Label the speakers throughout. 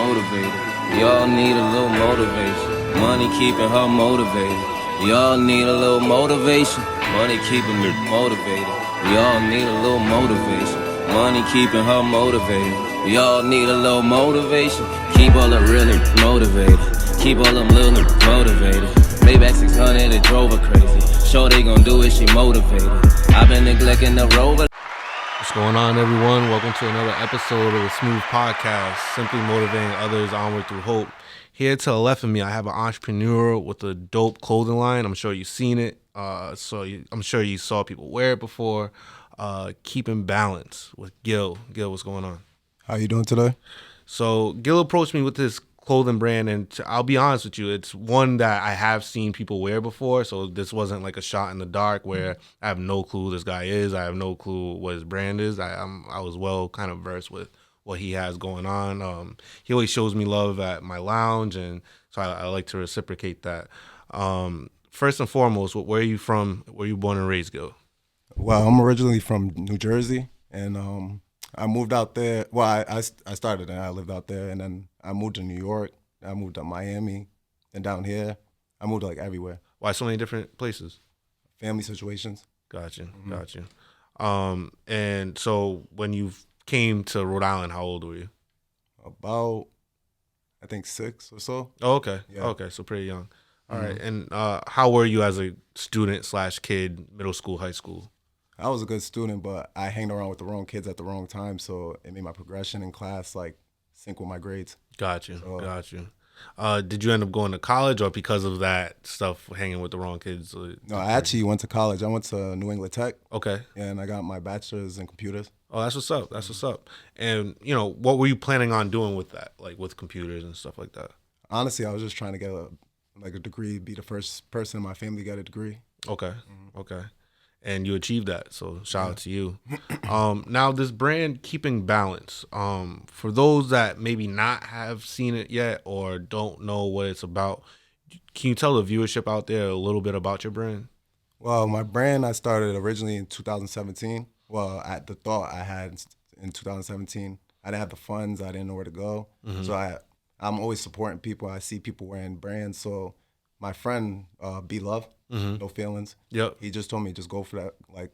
Speaker 1: motivated. We all need a little motivation. Money keeping her motivated. We all need a little motivation. Money keeping me motivated. We all need a little motivation. Money keeping her motivated. We all need a little motivation. Keep all the real niggas motivated. Keep all them little niggas motivated. Maybach 600, it drove her crazy. Sure they gon' do it, she motivated. I've been neglecting the rover.
Speaker 2: What's going on, everyone? Welcome to another episode of the Smooth Podcast, simply motivating others onward through hope. Here to the left of me, I have an entrepreneur with a dope clothing line. I'm sure you've seen it. I'm sure you saw people wear it before. Keeping Balance with Gil. Gil, what's going on?
Speaker 3: How you doing today?
Speaker 2: So Gil approached me with this clothing brand, and I'll be honest with you, it's one that I have seen people wear before, so this wasn't like a shot in the dark where I have no clue who this guy is. I have no clue what his brand is. I was well kind of versed with what he has going on. He always shows me love at my lounge, and so I like to reciprocate that. First and foremost, where are you from? Where are you born and raised, Gil?
Speaker 3: Well, I'm originally from New Jersey, and I moved out there. Well, I started and I lived out there, and then I moved to New York. I moved to Miami, and down here, I moved like everywhere.
Speaker 2: Why so many different places?
Speaker 3: Family situations.
Speaker 2: Gotcha. And so when you came to Rhode Island, how old were you?
Speaker 3: About, I think 6 or so.
Speaker 2: Oh, okay.
Speaker 3: Yeah.
Speaker 2: Okay, so pretty young. All right. And how were you as a student / kid, middle school, high school?
Speaker 3: I was a good student, but I hanged around with the wrong kids at the wrong time, so it made my progression in class like sync with my grades.
Speaker 2: Got you. Did you end up going to college, or because of that stuff, hanging with the wrong kids?
Speaker 3: No, I actually went to college. I went to New England Tech.
Speaker 2: Okay.
Speaker 3: And I got my bachelor's in computers.
Speaker 2: Oh, that's what's up. That's what's up. And, what were you planning on doing with that, like with computers and stuff like that?
Speaker 3: Honestly, I was just trying to get a degree, be the first person in my family to get a degree.
Speaker 2: Okay. Okay. And you achieved that, so shout out to you. Now, this brand, Keeping Balance, for those that maybe not have seen it yet or don't know what it's about, can you tell the viewership out there a little bit about your brand?
Speaker 3: Well, my brand, I started originally in 2017. Well, at the thought I had in 2017, I didn't have the funds, I didn't know where to go. Mm-hmm. So I'm always supporting people. I see people wearing brands. So my friend, B Love, No Feelings.
Speaker 2: Yep.
Speaker 3: He just told me just go for that, like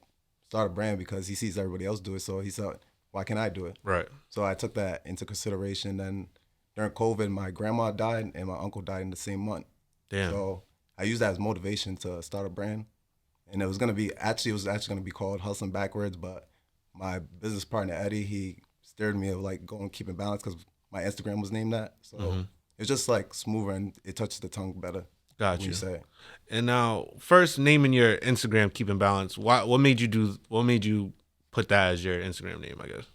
Speaker 3: start a brand because he sees everybody else do it. So he said, why can't I do it?
Speaker 2: Right.
Speaker 3: So I took that into consideration. Then during COVID, my grandma died and my uncle died in the same month.
Speaker 2: Damn.
Speaker 3: So I used that as motivation to start a brand. And it was going to be called Hustling Backwards. But my business partner, Eddie, he steered me of like going Keeping Balance because my Instagram was named that. So it's just like smoother and it touches the tongue better.
Speaker 2: Got you.
Speaker 3: You say.
Speaker 2: And now, first naming your Instagram Keeping Balance. What made you put that as your Instagram name? I guess.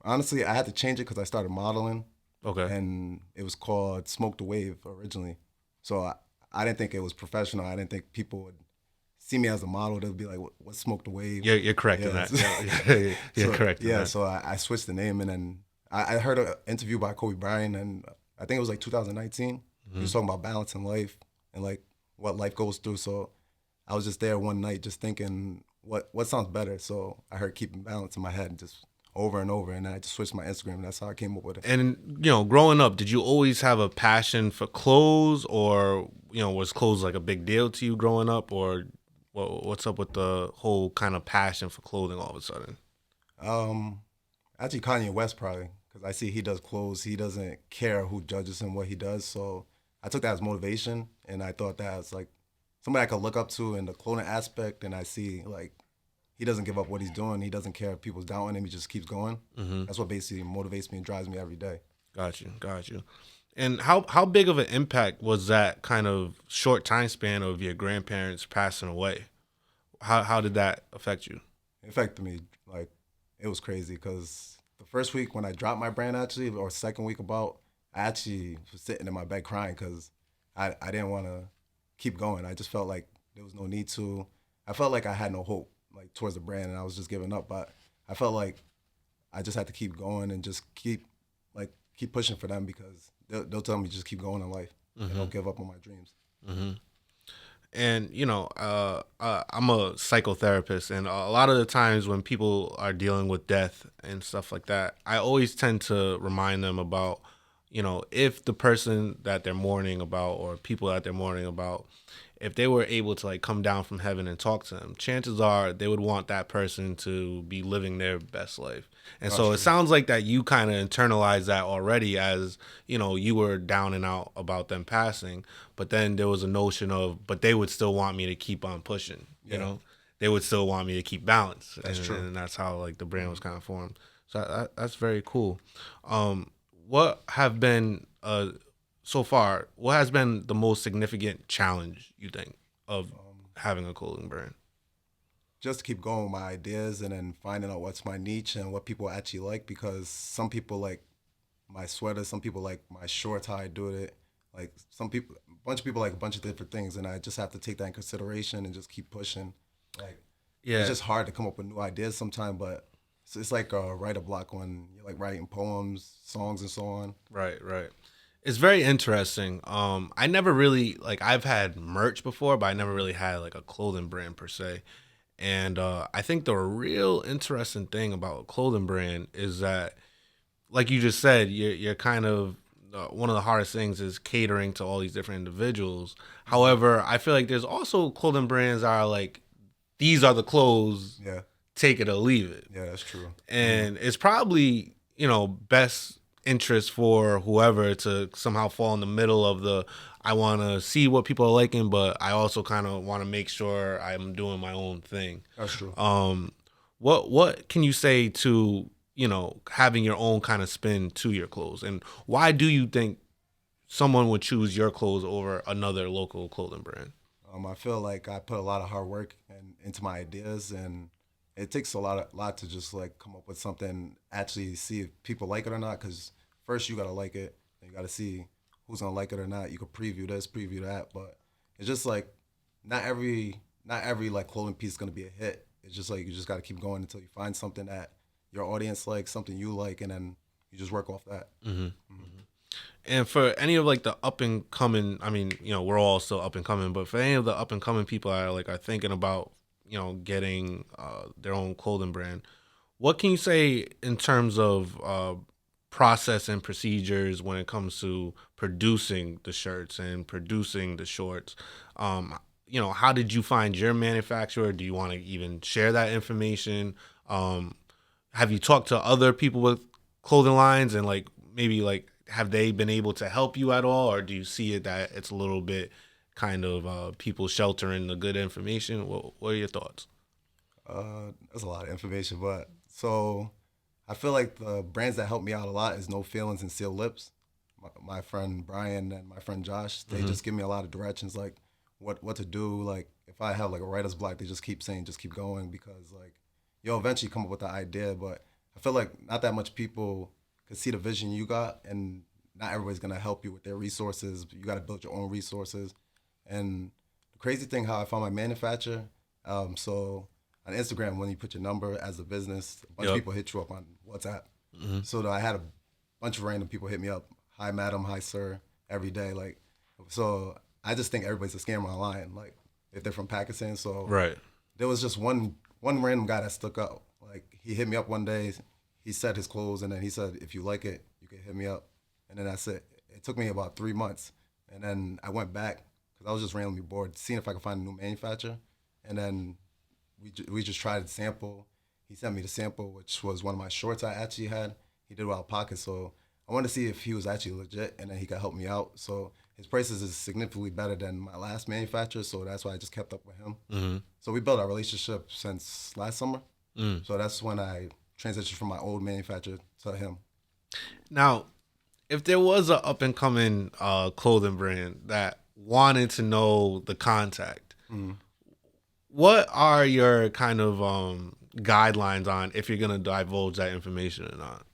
Speaker 3: Honestly, I had to change it because I started modeling.
Speaker 2: Okay.
Speaker 3: And it was called Smoke the Wave originally. So I didn't think it was professional. I didn't think people would see me as a model. They'd be like, "What's Smoke the Wave?"
Speaker 2: You're correct in that. You're correct.
Speaker 3: Yeah. So I switched the name, and then I heard an interview by Kobe Bryant, and I think it was like 2019. He was talking about balance in life and like what life goes through. So I was just there one night just thinking what sounds better. So I heard Keeping Balance in my head just over and over, and I just switched my Instagram, and that's how I came up with it.
Speaker 2: And, growing up, did you always have a passion for clothes, or, was clothes like a big deal to you growing up, or what's up with the whole kind of passion for clothing all of a sudden?
Speaker 3: Actually Kanye West probably, because I see he does clothes. He doesn't care who judges him, what he does. So I took that as motivation, and I thought that was like somebody I could look up to in the clothing aspect, and I see like he doesn't give up what he's doing. He doesn't care if people's doubting him. He just keeps going. Mm-hmm. That's what basically motivates me and drives me every day.
Speaker 2: Got you. And how big of an impact was that kind of short time span of your grandparents passing away? How did that affect you?
Speaker 3: It affected me like it was crazy because the first week when I dropped my brand or second week I actually was sitting in my bed crying because I didn't want to keep going. I just felt like there was no need to. I felt like I had no hope like towards the brand, and I was just giving up. But I felt like I just had to keep going and just keep pushing for them because they'll tell me just keep going in life and don't give up on my dreams.
Speaker 2: Mm-hmm. And, I'm a psychotherapist, and a lot of the times when people are dealing with death and stuff like that, I always tend to remind them about if the person that they're mourning about or people that they're mourning about, if they were able to like come down from heaven and talk to them, chances are they would want that person to be living their best life. And so it sounds like that you kind of internalized that already as, you were down and out about them passing, but then there was a notion of, but they would still want me to keep on pushing, they would still want me to keep balance.
Speaker 3: That's true.
Speaker 2: And that's how like the brand was kind of formed. So that's very cool. What have been so far? What has been the most significant challenge you think of having a clothing brand?
Speaker 3: Just to keep going with my ideas and then finding out what's my niche and what people actually like, because some people like my sweater, some people like my shorts, how I do it. Like a bunch of people like a bunch of different things, and I just have to take that in consideration and just keep pushing. Like, it's just hard to come up with new ideas sometimes, but it's like a writer block when you're like writing poems, songs, and so on.
Speaker 2: Right. It's very interesting. I never really I've had merch before, but I never really had like a clothing brand per se. And I think the real interesting thing about a clothing brand is that, like you just said, you're kind of one of the hardest things is catering to all these different individuals. However, I feel like there's also clothing brands that are like, these are the clothes.
Speaker 3: Yeah.
Speaker 2: Take it or leave it.
Speaker 3: Yeah, that's true.
Speaker 2: And it's probably, best interest for whoever to somehow fall in the middle of the, I want to see what people are liking, but I also kind of want to make sure I'm doing my own thing.
Speaker 3: That's true.
Speaker 2: What can you say to, having your own kind of spin to your clothes? And why do you think someone would choose your clothes over another local clothing brand?
Speaker 3: I feel like I put a lot of hard work into my ideas, and it takes a lot to just like come up with something, actually see if people like it or not. Because first you gotta like it, then you gotta see who's gonna like it or not. You could preview this, preview that, but it's just like not every like clothing piece is gonna be a hit. It's just like you just gotta keep going until you find something that your audience likes, something you like, and then you just work off that.
Speaker 2: Mm-hmm. Mm-hmm. And for any of like the up and coming, I mean, we're all still up and coming, but for any of the up and coming people that are thinking about, getting their own clothing brand, what can you say in terms of process and procedures when it comes to producing the shirts and producing the shorts? How did you find your manufacturer? Do you want to even share that information? Have you talked to other people with clothing lines and maybe have they been able to help you at all, or do you see it that it's a little bit kind of people sheltering the good information? What are your thoughts?
Speaker 3: That's a lot of information, but so I feel like the brands that help me out a lot is No Feelings and Sealed Lips. My friend Brian and my friend Josh, they just give me a lot of directions, like what to do. Like if I have like a writer's block, they just keep saying, just keep going, because like you'll eventually come up with the idea, but I feel like not that much people could see the vision you got, and not everybody's gonna help you with their resources. You got to build your own resources. And the crazy thing, how I found my manufacturer, so on Instagram, when you put your number as a business, a bunch of people hit you up on WhatsApp. Mm-hmm. So I had a bunch of random people hit me up, hi madam, hi sir, every day. Like, so I just think everybody's a scammer online, like if they're from Pakistan. So there was just one random guy that stuck out. Like he hit me up one day, he said his clothes, and then he said, if you like it, you can hit me up. And then that's it. It took me about 3 months. And then I went back, because I was just randomly bored, seeing if I could find a new manufacturer. And then we just tried to sample. He sent me the sample, which was one of my shorts I actually had. He did it without pockets. So I wanted to see if he was actually legit, and then he could help me out. So his prices is significantly better than my last manufacturer. So that's why I just kept up with him. Mm-hmm. So we built our relationship since last summer. So that's when I transitioned from my old manufacturer to him.
Speaker 2: Now, if there was an up and coming clothing brand that wanted to know the contact, what are your kind of guidelines on if you're gonna divulge that information or not?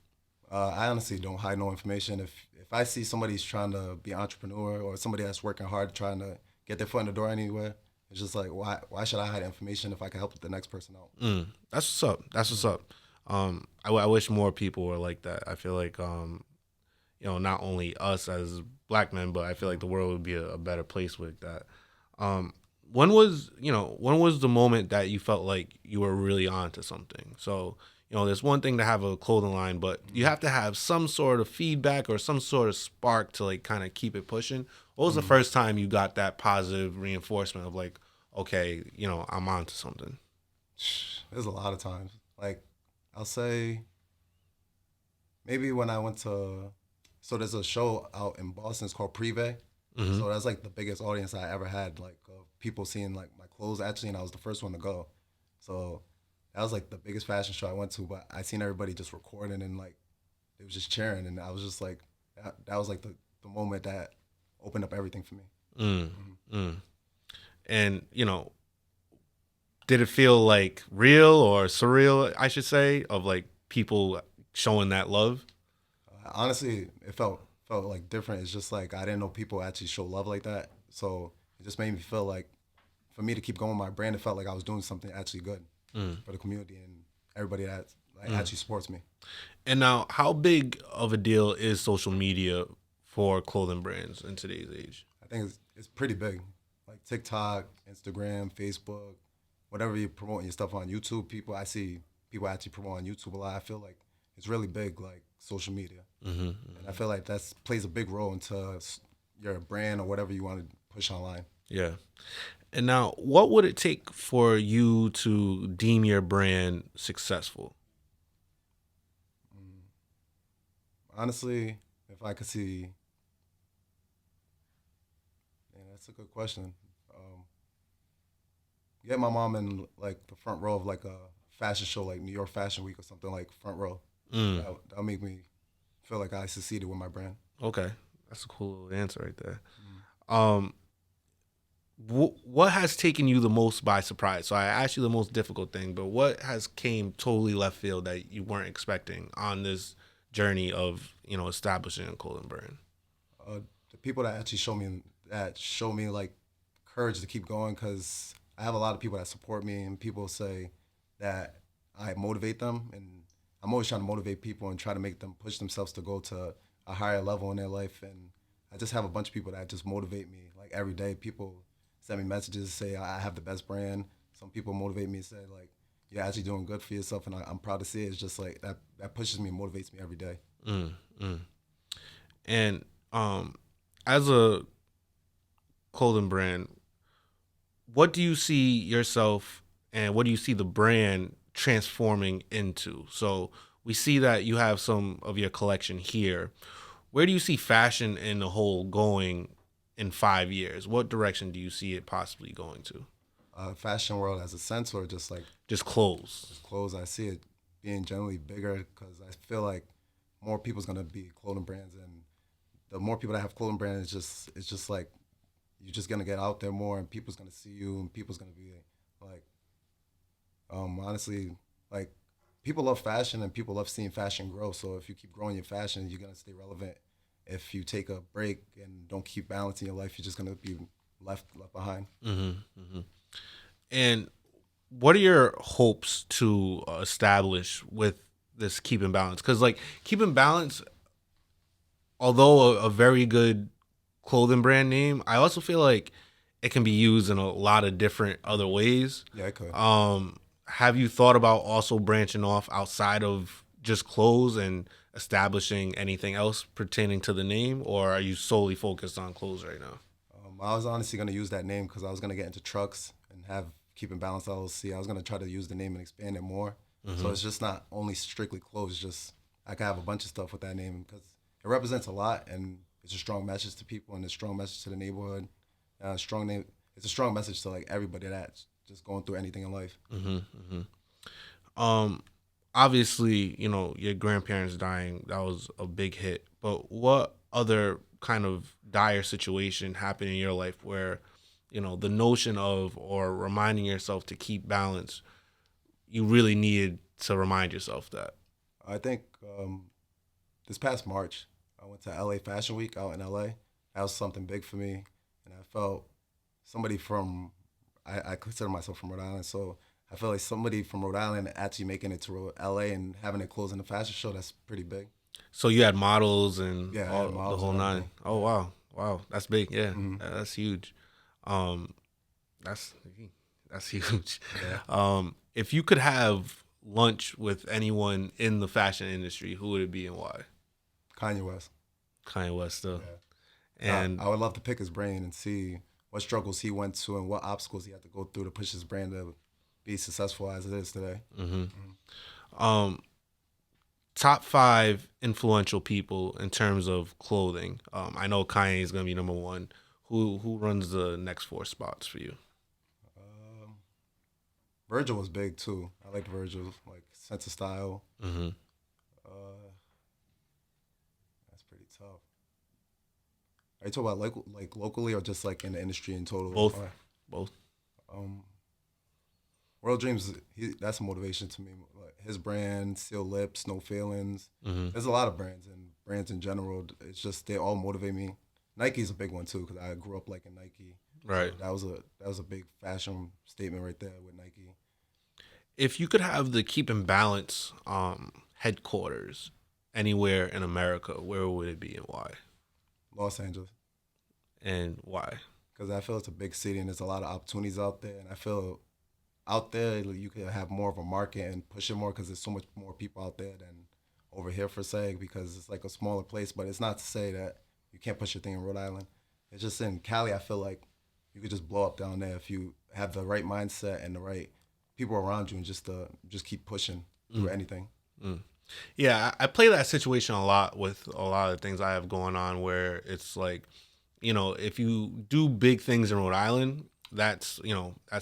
Speaker 3: I honestly don't hide no information. If I see somebody's trying to be an entrepreneur, or somebody that's working hard trying to get their foot in the door anywhere, it's just like, why should I hide information if I can help the next person out?
Speaker 2: That's what's up. I wish more people were like that. I feel like not only us as black men, but I feel like the world would be a better place with that. When was the moment that you felt like you were really onto something? So, there's one thing to have a clothing line, but you have to have some sort of feedback or some sort of spark to like kind of keep it pushing. What was the first time you got that positive reinforcement of like, okay, I'm onto something?
Speaker 3: There's a lot of times. Like, I'll say maybe when I went to, so there's a show out in Boston. It's called Privé. So that's like the biggest audience I ever had, like people seeing like my clothes actually, and I was the first one to go. So that was like the biggest fashion show I went to. But I seen everybody just recording and like they was just cheering, and I was just like, that was like the moment that opened up everything for me.
Speaker 2: And did it feel like real or surreal, I should say, of like people showing that love?
Speaker 3: Honestly, it felt like different. It's just like I didn't know people actually show love like that. So it just made me feel like, for me to keep going with my brand, it felt like I was doing something actually good for the community and everybody that like actually supports me.
Speaker 2: And now, how big of a deal is social media for clothing brands in today's age?
Speaker 3: I think it's pretty big. Like TikTok, Instagram, Facebook, whatever you're promoting your stuff on YouTube, I see people actually promote on YouTube a lot. I feel like it's really big, like social media. And I feel like that plays a big role into your brand or whatever you want to push online.
Speaker 2: Yeah. And now, what would it take for you to deem your brand successful?
Speaker 3: Honestly, if I could see, man, that's a good question. Get my mom in like the front row of like a fashion show, like New York Fashion Week or something, like front row. That'll make me feel like I succeeded with my brand.
Speaker 2: Okay. That's a cool little answer right there. What has taken you the most by surprise? So I asked you the most difficult thing, but what has came totally left field that you weren't expecting on this journey of establishing a clothing brand?
Speaker 3: The people that actually show me like courage to keep going, because I have a lot of people that support me, and people say that I motivate them, and I'm always trying to motivate people and try to make them push themselves to go to a higher level in their life. And I just have a bunch of people that just motivate me like every day. People send me messages, say I have the best brand. Some people motivate me and say like, you're actually doing good for yourself, and I'm proud to see it. It's just like that pushes me and motivates me every day.
Speaker 2: And as a clothing brand, what do you see yourself and what do you see the brand transforming into? So we see that you have some of your collection here. Where do you see fashion in the whole going in 5 years? What direction do you see it possibly going to?
Speaker 3: Fashion world as a sense, or just like
Speaker 2: Just clothes.
Speaker 3: clothes? I see it being generally bigger, because I feel like more people's gonna be clothing brands, and the more people that have clothing brands, it's just like you're just gonna get out there more, and people's gonna see you, and people's gonna be like, honestly, like people love fashion, and people love seeing fashion grow. So if you keep growing your fashion, you're gonna stay relevant. If you take a break and don't keep balancing your life, you're just gonna be left behind.
Speaker 2: And what are your hopes to establish with this keeping balance? Because like keeping balance, although a very good clothing brand name, I also feel like it can be used in a lot of different other ways.
Speaker 3: Yeah, I could.
Speaker 2: Have you thought about also branching off outside of just clothes and establishing anything else pertaining to the name, or are you solely focused on clothes right now?
Speaker 3: I was honestly gonna use that name because I was gonna get into trucks and have Keeping Balance LLC. I was gonna try to use the name and expand it more. So it's just not only strictly clothes. Just I could have a bunch of stuff with that name because it represents a lot, and it's a strong message to people, and a strong message to the neighborhood. Strong name. It's a strong message to like everybody that's just going through anything in life.
Speaker 2: Obviously, your grandparents dying, that was a big hit. But what other kind of dire situation happened in your life where, the notion of or reminding yourself to keep balance, you really needed to remind yourself that?
Speaker 3: I think this past March, I went to LA Fashion Week out in LA. That was something big for me, and I felt somebody from, I consider myself from Rhode Island, so I feel like somebody from Rhode Island actually making it to LA and having it close in the fashion show, that's pretty big.
Speaker 2: So you had models and
Speaker 3: Yeah, I
Speaker 2: all
Speaker 3: had models
Speaker 2: the whole
Speaker 3: and
Speaker 2: nine.
Speaker 3: everything.
Speaker 2: Oh wow, that's big. Yeah, that's huge. That's huge.
Speaker 3: Yeah.
Speaker 2: If you could have lunch with anyone in the fashion industry, who would it be and why?
Speaker 3: Kanye West.
Speaker 2: Kanye West still.
Speaker 3: Yeah.
Speaker 2: And
Speaker 3: I would love to pick his brain and see what struggles he went to and what obstacles he had to go through to push his brand to be successful as it is today.
Speaker 2: top 5 influential people in terms of clothing. I know Kanye is gonna be number 1. Who runs the next 4 spots for you?
Speaker 3: Virgil was big too. I liked Virgil, like sense of style.
Speaker 2: Mm-hmm.
Speaker 3: That's pretty tough. Are you talking about like locally or just like in the industry in total?
Speaker 2: Both. Both.
Speaker 3: World Dreams, that's a motivation to me. Like his brand, Seal Lips, No Feelings.
Speaker 2: Mm-hmm.
Speaker 3: There's a lot of brands and brands in general. It's just they all motivate me. Nike's a big one too because I grew up liking Nike.
Speaker 2: Right.
Speaker 3: So that was a big fashion statement right there with Nike.
Speaker 2: If you could have the Keep in Balance headquarters anywhere in America, where would it be and why?
Speaker 3: Los Angeles.
Speaker 2: And why?
Speaker 3: Because I feel it's a big city and there's a lot of opportunities out there. And I feel out there you could have more of a market and push it more because there's so much more people out there than over here for say because it's like a smaller place. But it's not to say that you can't push your thing in Rhode Island. It's just in Cali, I feel like you could just blow up down there if you have the right mindset and the right people around you and just keep pushing through anything.
Speaker 2: Yeah, I play that situation a lot with a lot of things I have going on where it's like, you know, if you do big things in Rhode Island, that's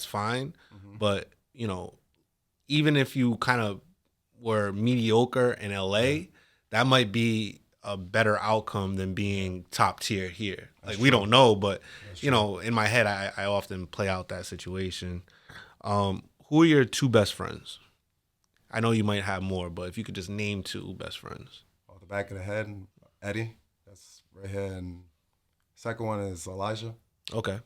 Speaker 2: fine. Mm-hmm. But, you know, even if you kind of were mediocre in LA, that might be a better outcome than being top tier here. That's like, we don't know, but, you know, in my head, I often play out that situation. Who are your 2 best friends? I know you might have more, but if you could just name 2 best friends.
Speaker 3: Off the back of the head, Eddie, that's right here, and second one is Elijah.
Speaker 2: Okay.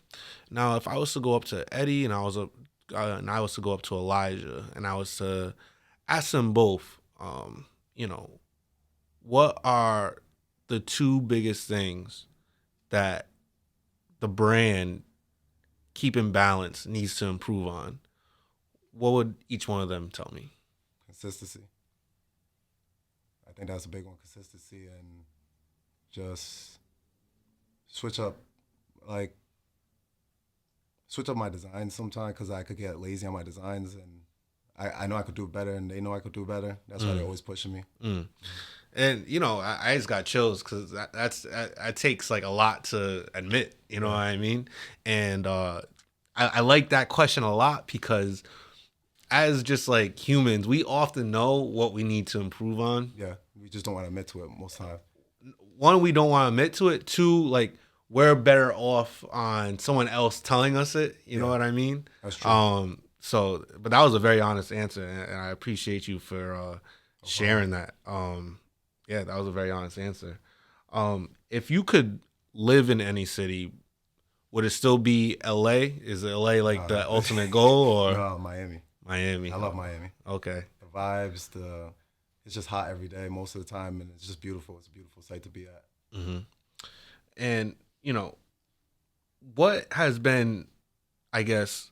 Speaker 2: Now, if I was to go up to Eddie and I was to go up to Elijah and I was to ask them both, you know, what are the 2 biggest things that the brand Keep in Balance needs to improve on? What would each one of them tell me?
Speaker 3: Consistency. I think that's a big one. Consistency and just switch up my designs sometimes because I could get lazy on my designs and I know I could do better and they know I could do better. That's why they're always pushing me.
Speaker 2: And, you know, I just got chills because that takes like a lot to admit, you know what I mean? And I like that question a lot because as just like humans, we often know what we need to improve on.
Speaker 3: Yeah, we just don't want to admit to it most time.
Speaker 2: 1, we don't want to admit to it. 2, like we're better off on someone else telling us it. You know what I mean?
Speaker 3: That's true.
Speaker 2: But that was a very honest answer, and I appreciate you for sharing that. Yeah, that was a very honest answer. If you could live in any city, would it still be LA? Is LA like the ultimate goal, or
Speaker 3: no, Miami?
Speaker 2: Miami.
Speaker 3: I love Miami.
Speaker 2: Okay.
Speaker 3: The vibes, it's just hot every day most of the time, and it's just beautiful. It's a beautiful site to be at.
Speaker 2: Mm-hmm. And, you know, what has been, I guess,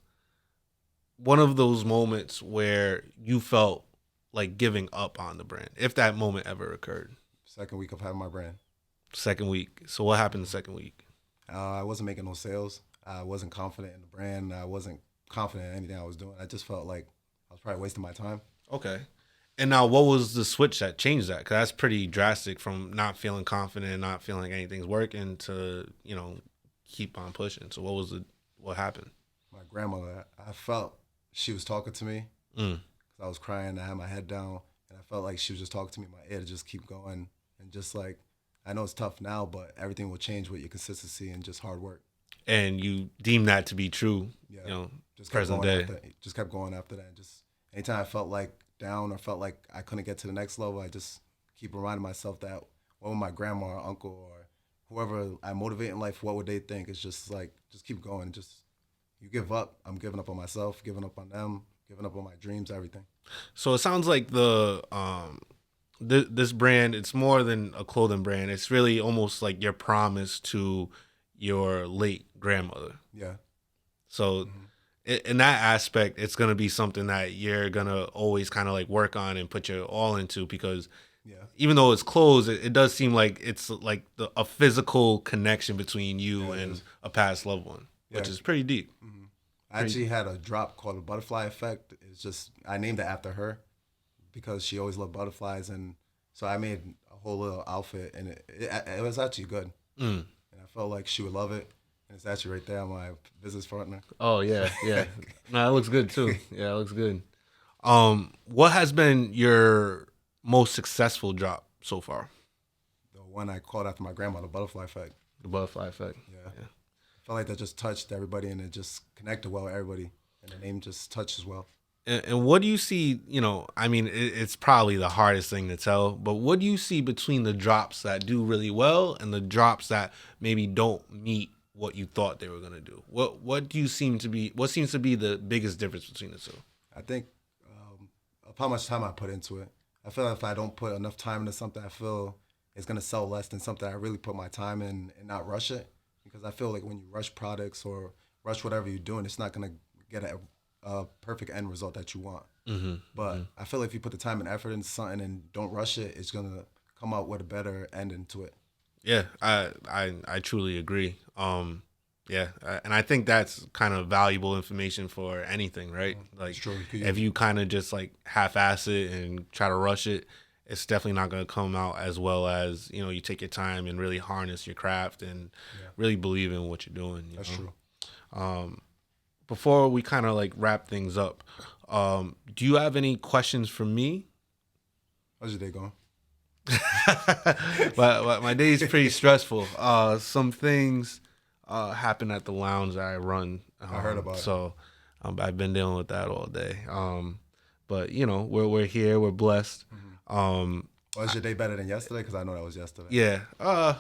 Speaker 2: one of those moments where you felt like giving up on the brand, if that moment ever occurred?
Speaker 3: Second week of having my brand.
Speaker 2: Second week. So what happened the second week?
Speaker 3: I wasn't making no sales. I wasn't confident in the brand. I wasn't confident in anything I was doing. I just felt like I was probably wasting my time.
Speaker 2: Okay. And now what was the switch that changed that? Because that's pretty drastic from not feeling confident and not feeling like anything's working to, you know, keep on pushing. So what happened?
Speaker 3: My grandmother, I felt she was talking to me because I was crying. I had my head down and I felt like she was just talking to me in my ear to just keep going. And just like, I know it's tough now, but everything will change with your consistency and just hard work.
Speaker 2: And you deem that to be true, you know,
Speaker 3: just
Speaker 2: present day.
Speaker 3: Just kept going after that. Just anytime I felt like down or felt like I couldn't get to the next level, I just keep reminding myself that what would my grandma or uncle or whoever I motivate in life, what would they think? It's just like, just keep going. Just, you give up, I'm giving up on myself, giving up on them, giving up on my dreams, everything.
Speaker 2: So it sounds like this brand, it's more than a clothing brand. It's really almost like your promise to your late grandmother.
Speaker 3: Yeah.
Speaker 2: So in that aspect, it's gonna be something that you're gonna always kind of like work on and put your all into, because
Speaker 3: Yeah.
Speaker 2: even though it's closed, it does seem like it's like a physical connection between you
Speaker 3: Yeah, it
Speaker 2: and
Speaker 3: is.
Speaker 2: a past loved one, which
Speaker 3: Yeah.
Speaker 2: is pretty deep.
Speaker 3: I actually had a drop called the Butterfly Effect. It's just I named it after her because she always loved butterflies, and so I made a whole little outfit, and it was actually good,
Speaker 2: Mm.
Speaker 3: and I felt like she would love it. And it's actually right there on my business partner.
Speaker 2: Oh yeah, yeah. No, it looks good too. Yeah, it looks good. What has been your most successful drop so far?
Speaker 3: The one I called after my grandma, the Butterfly Effect.
Speaker 2: The butterfly effect.
Speaker 3: Yeah. I felt like that just touched everybody, and it just connected well with everybody, and the name just touches well.
Speaker 2: And what do you see? You know, I mean, it's probably the hardest thing to tell, but what do you see between the drops that do really well and the drops that maybe don't meet what you thought they were gonna do? What do you seem to be? What seems to be the biggest difference between the two?
Speaker 3: I think of how much time I put into it. I feel like if I don't put enough time into something, I feel it's gonna sell less than something I really put my time in and not rush it. Because I feel like when you rush products or rush whatever you're doing, it's not gonna get a perfect end result that you want. But I feel like if you put the time and effort into something and don't rush it, it's gonna come out with a better ending to it.
Speaker 2: Yeah, I truly agree. Yeah, and I think that's kind of valuable information for anything, right? Like,
Speaker 3: It's true.
Speaker 2: if you kind of just like half-ass it and try to rush it, it's definitely not going to come out as well as, you know, you take your time and really harness your craft and really believe in what you're doing.
Speaker 3: That's true.
Speaker 2: Before we kind of like wrap things up, do you have any questions for me?
Speaker 3: How's your day going?
Speaker 2: But my day is pretty stressful. Some things happen at the lounge that I run.
Speaker 3: I heard about it.
Speaker 2: So I've been dealing with that all day. But you know, we're here. We're blessed.
Speaker 3: Was your day better than yesterday? Because I know that was yesterday.
Speaker 2: Yeah.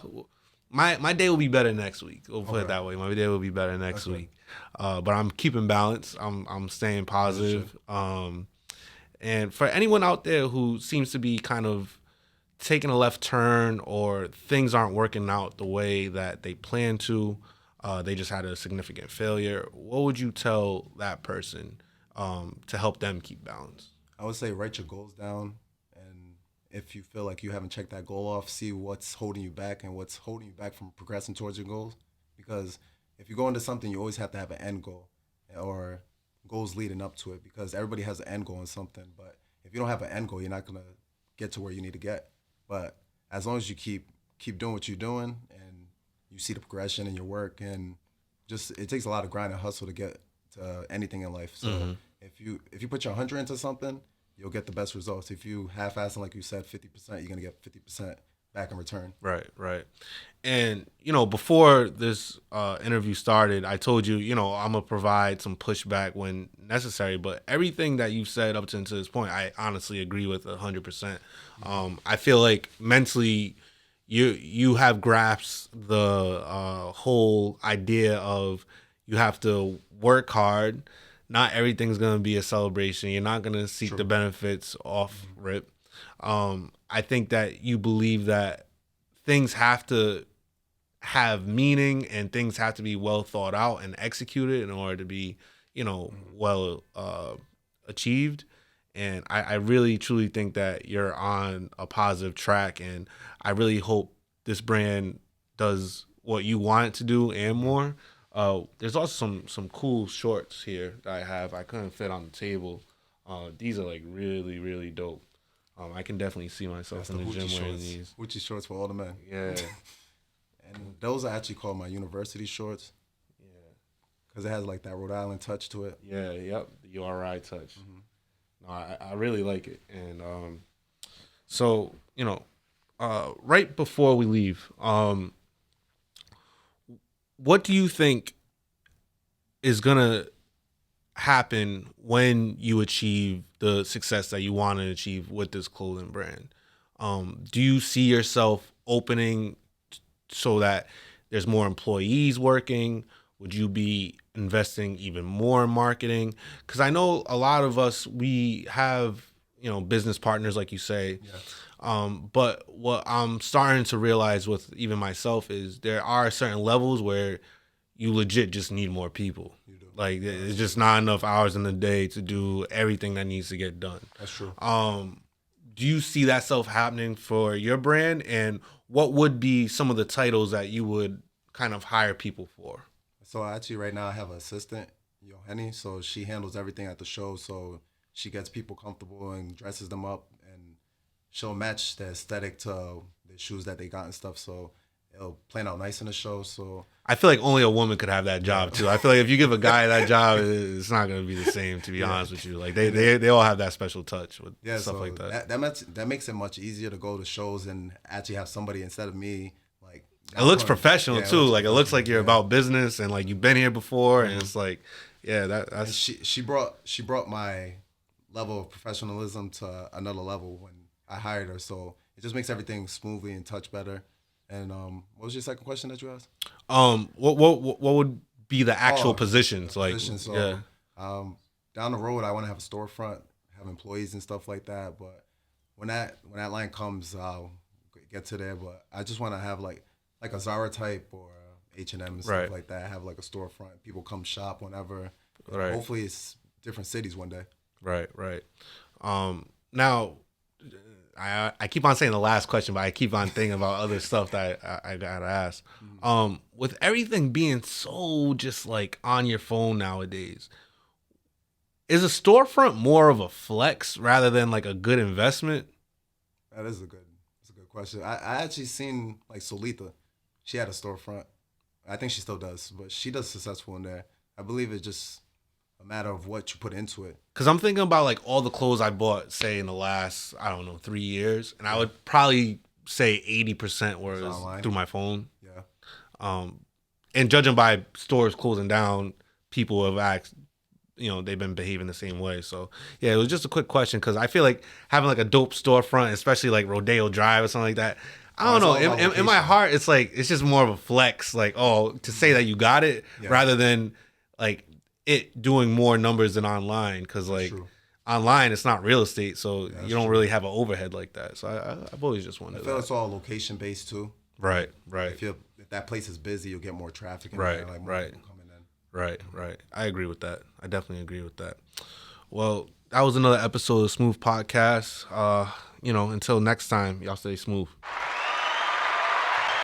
Speaker 2: My day will be better next week. We'll put it
Speaker 3: Okay.
Speaker 2: that way. My day will be better next
Speaker 3: good.
Speaker 2: week. But I'm keeping balance. I'm staying positive. And for anyone out there who seems to be kind of taking a left turn or things aren't working out the way that they plan to, they just had a significant failure, what would you tell that person to help them keep balance?
Speaker 3: I would say write your goals down, and if you feel like you haven't checked that goal off, see what's holding you back and what's holding you back from progressing towards your goals. Because if you go into something, you always have to have an end goal or goals leading up to it. Because everybody has an end goal in something, but if you don't have an end goal, you're not gonna get to where you need to get. But as long as you keep doing what you're doing and you see the progression in your work, and just it takes a lot of grind and hustle to get to anything in life. So if you put your 100 into something, you'll get the best results. If you half-assing, like you said, 50%, you're gonna get 50% back in return.
Speaker 2: Right. And, you know, before this interview started, I told you, you know, I'm going to provide some pushback when necessary. But everything that you've said up to this point, I honestly agree with 100%. I feel like mentally you have grasped the whole idea of you have to work hard. Not everything's going to be a celebration. You're not going to seek the benefits off rip. I think that you believe that things have to have meaning and things have to be well thought out and executed in order to be, you know, well achieved. And I really truly think that you're on a positive track, and I really hope this brand does what you want it to do and more. There's also some cool shorts here that I have. I couldn't fit on the table. These are like really, really dope. I can definitely see myself
Speaker 3: That's
Speaker 2: in the gym
Speaker 3: Hoochie
Speaker 2: wearing
Speaker 3: shorts.
Speaker 2: these.
Speaker 3: Hoochie shorts for all the men.
Speaker 2: Yeah.
Speaker 3: And those are actually called my university shorts. Because it has like that Rhode Island touch to it.
Speaker 2: Yeah, yep. The URI touch. No, I really like it. And so, you know, right before we leave, what do you think is going to happen when you achieve the success that you want to achieve with this clothing brand? Do you see yourself opening so that there's more employees working? Would you be investing even more in marketing? Because I know a lot of us, we have, you know, business partners, like you say. But what I'm starting to realize with even myself is there are certain levels where you legit just need more people. Like it's just not enough hours in the day to do everything that needs to get done.
Speaker 3: That's true.
Speaker 2: Do you see that stuff happening for your brand? And what would be some of the titles that you would kind of hire people for?
Speaker 3: So actually right now I have an assistant, Yoheni. So she handles everything at the show. So she gets people comfortable and dresses them up, and she'll match the aesthetic to the shoes that they got and stuff. So it'll plan out nice in the show. So
Speaker 2: I feel like only a woman could have that job too. I feel like if you give a guy that job, it's not going to be the same. To be honest with you, like they all have that special touch with stuff
Speaker 3: so
Speaker 2: like that.
Speaker 3: That makes it much easier to go to shows and actually have somebody instead of me. Like
Speaker 2: it looks professional too. It looks like you're
Speaker 3: yeah.
Speaker 2: about business and like you've been here before, and it's like, yeah, that's.
Speaker 3: And she brought my level of professionalism to another level when I hired her. So it just makes everything smoothly and touch better. And what was your second question that you asked?
Speaker 2: What would be the actual positions like?
Speaker 3: So,
Speaker 2: yeah.
Speaker 3: Down the road, I want to have a storefront, have employees and stuff like that. But when that line comes, I'll get to there. But I just want to have like a Zara type or H&M and stuff like that. Have like a storefront. People come shop whenever.
Speaker 2: Right.
Speaker 3: Hopefully, it's different cities one day.
Speaker 2: Right. Now. I keep on saying the last question, but I keep on thinking about other stuff that I gotta ask. With everything being so just like on your phone nowadays, is a storefront more of a flex rather than like a good investment?
Speaker 3: That's a good question. I actually seen like Solita. She had a storefront. I think she still does, but she does successful in there. I believe it's just a matter of what you put into it.
Speaker 2: Because I'm thinking about like all the clothes I bought, say in the last, 3 years, and I would probably say 80% was through my phone.
Speaker 3: Yeah.
Speaker 2: And judging by stores closing down, people have asked, they've been behaving the same way. So yeah, it was just a quick question because I feel like having like a dope storefront, especially like Rodeo Drive or something like that. I don't know. In my heart, it's like it's just more of a flex, like to say that you got it rather than like it doing more numbers than online, because like online it's not real estate, so you don't really have an overhead like that. So I've always just wondered.
Speaker 3: I feel it's all location based too.
Speaker 2: Right.
Speaker 3: If that place is busy, you'll get more traffic. And
Speaker 2: right.
Speaker 3: More people coming in.
Speaker 2: Right. I agree with that. I definitely agree with that. Well, that was another episode of Smooth Podcast. Until next time, y'all stay smooth.